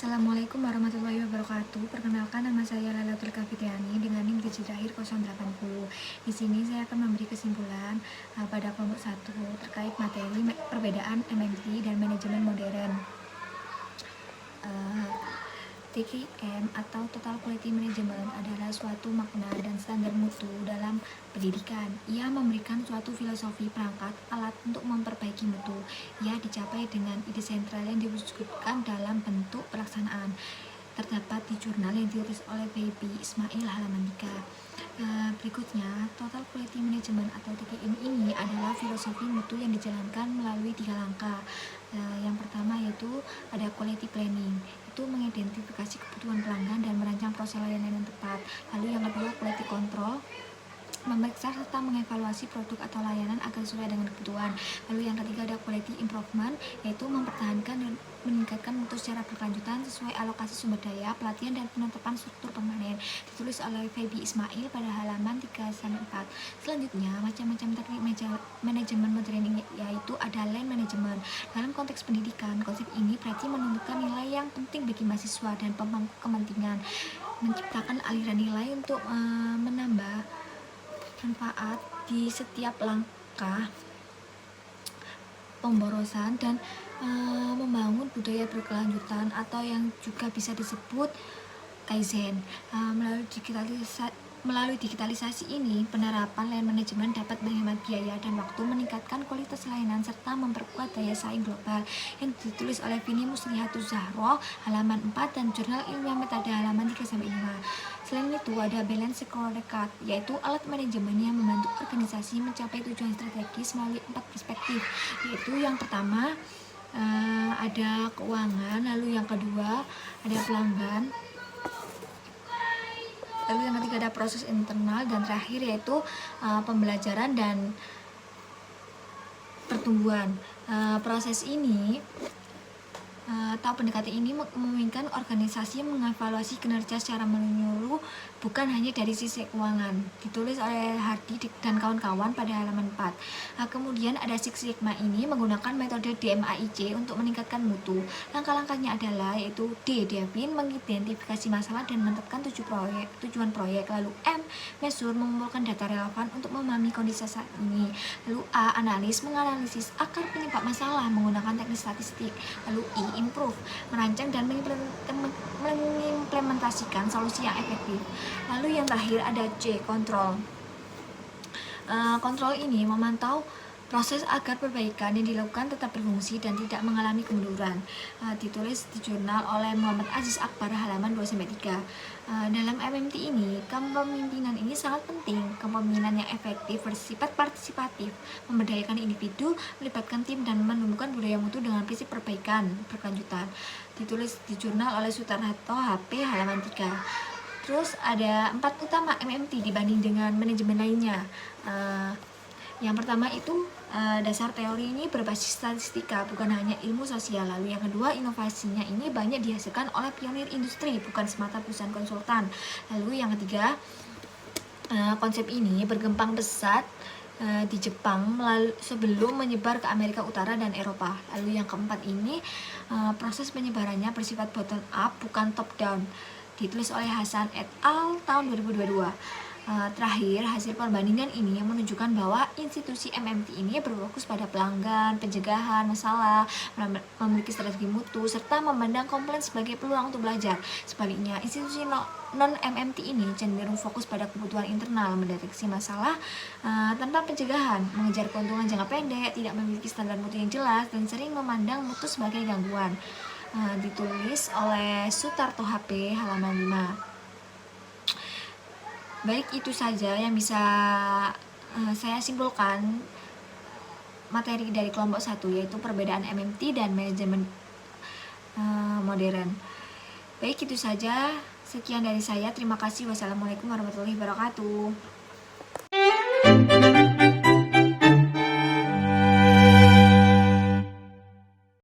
Assalamualaikum warahmatullahi wabarakatuh. Perkenalkan, nama saya Lailatul Kafitriani dengan NIM Digitahir 080. Di sini saya akan memberi kesimpulan pada kelompok 1 terkait materi perbedaan MMT dan manajemen modern. TQM atau Total Quality Management adalah suatu makna dan standar mutu dalam pendidikan. Ia memberikan suatu filosofi perangkat alat untuk memperbaiki mutu. Ia dicapai dengan ide sentral yang diwujudkan dalam bentuk pelaksanaan. Terdapat di jurnal yang ditulis oleh Feby Ismail halaman 3. Berikutnya, Total Quality Management atau TQM ini adalah filosofi mutu yang dijalankan melalui 3 langkah. Yang pertama yaitu ada quality planning, itu mengidentifikasi kebutuhan pelanggan dan merancang proses layanan yang tepat. Lalu yang kedua, quality control, memeriksa serta mengevaluasi produk atau layanan agar sesuai dengan kebutuhan. Lalu yang ketiga ada quality improvement, yaitu mempertahankan dan meningkatkan mutu secara berkelanjutan sesuai alokasi sumber daya, pelatihan, dan penetapan struktur permanen. Ditulis oleh Feby Ismail pada halaman 3-4. Selanjutnya, macam-macam teknik manajemen modern ini yaitu ada line management. Dalam konteks pendidikan, konsep ini berarti menentukan nilai yang penting bagi mahasiswa dan pemangku kepentingan, menciptakan aliran nilai untuk menambah manfaat di setiap langkah pemborosan dan membangun budaya berkelanjutan atau yang juga bisa disebut Kaizen. Melalui digitalisasi ini, penerapan line manajemen dapat menghemat biaya dan waktu, meningkatkan kualitas layanan, serta memperkuat daya saing global. Yang ditulis oleh Vini Muslihatuz Zahro halaman 4 dan Jurnal Ilmiah Metode halaman 3-5. Selain itu ada balance scorecard, yaitu alat manajemen yang membantu organisasi mencapai tujuan strategis melalui 4 perspektif, yaitu yang pertama ada keuangan, lalu yang kedua ada pelanggan, lalu yang ketiga ada proses internal, dan terakhir yaitu pembelajaran dan pertumbuhan. Proses ini atau pendekatan ini memungkinkan organisasi mengevaluasi kinerja secara menyeluruh, bukan hanya dari sisi keuangan. Ditulis oleh Hardy dan kawan-kawan pada halaman 4. Kemudian ada Six Sigma ini menggunakan metode DMAIC untuk meningkatkan mutu. Langkah-langkahnya adalah yaitu D. Define, mengidentifikasi masalah dan menetapkan tujuan proyek. Lalu M. Measure, mengumpulkan data relevan untuk memahami kondisi saat ini. Lalu A. Analis, menganalisis akar penyebab masalah menggunakan teknik statistik. Lalu I. Improve, merancang dan mengimplementasikan solusi yang efektif. Lalu yang terakhir ada C. Control. Kontrol ini memantau proses agar perbaikan yang dilakukan tetap berfungsi dan tidak mengalami kemunduran. Ditulis di jurnal oleh Muhammad Aziz Akbar halaman 2-3. Dalam MMT ini, kepemimpinan ini sangat penting. Kepemimpinan yang efektif bersifat partisipatif, memberdayakan individu, melibatkan tim, dan menumbuhkan budaya mutu dengan prinsip perbaikan berkelanjutan. Ditulis di jurnal oleh Sutarto HP halaman 3. Terus ada 4 utama MMT dibanding dengan manajemen lainnya. Yang pertama itu dasar teori ini berbasis statistika, bukan hanya ilmu sosial. Lalu yang kedua, inovasinya ini banyak dihasilkan oleh pionir industri, bukan semata perusahaan konsultan. Lalu yang ketiga, konsep ini berkembang pesat di Jepang sebelum menyebar ke Amerika Utara dan Eropa. Lalu yang keempat ini, proses penyebarannya bersifat bottom up, bukan top down. Ditulis oleh Hasan et al. Tahun 2022. Terakhir, hasil perbandingan ini menunjukkan bahwa institusi MMT ini berfokus pada pelanggan, pencegahan masalah, memiliki strategi mutu, serta memandang komplain sebagai peluang untuk belajar. Sebaliknya, institusi non-MMT ini cenderung fokus pada kebutuhan internal, mendeteksi masalah tanpa pencegahan, mengejar keuntungan jangka pendek, tidak memiliki standar mutu yang jelas, dan sering memandang mutu sebagai gangguan. Ditulis oleh Sutarto HP halaman 5. Baik, itu saja yang bisa saya simpulkan materi dari kelompok 1, yaitu perbedaan MMT dan manajemen modern. Baik, itu saja. Sekian dari saya. Terima kasih. Wassalamualaikum warahmatullahi wabarakatuh.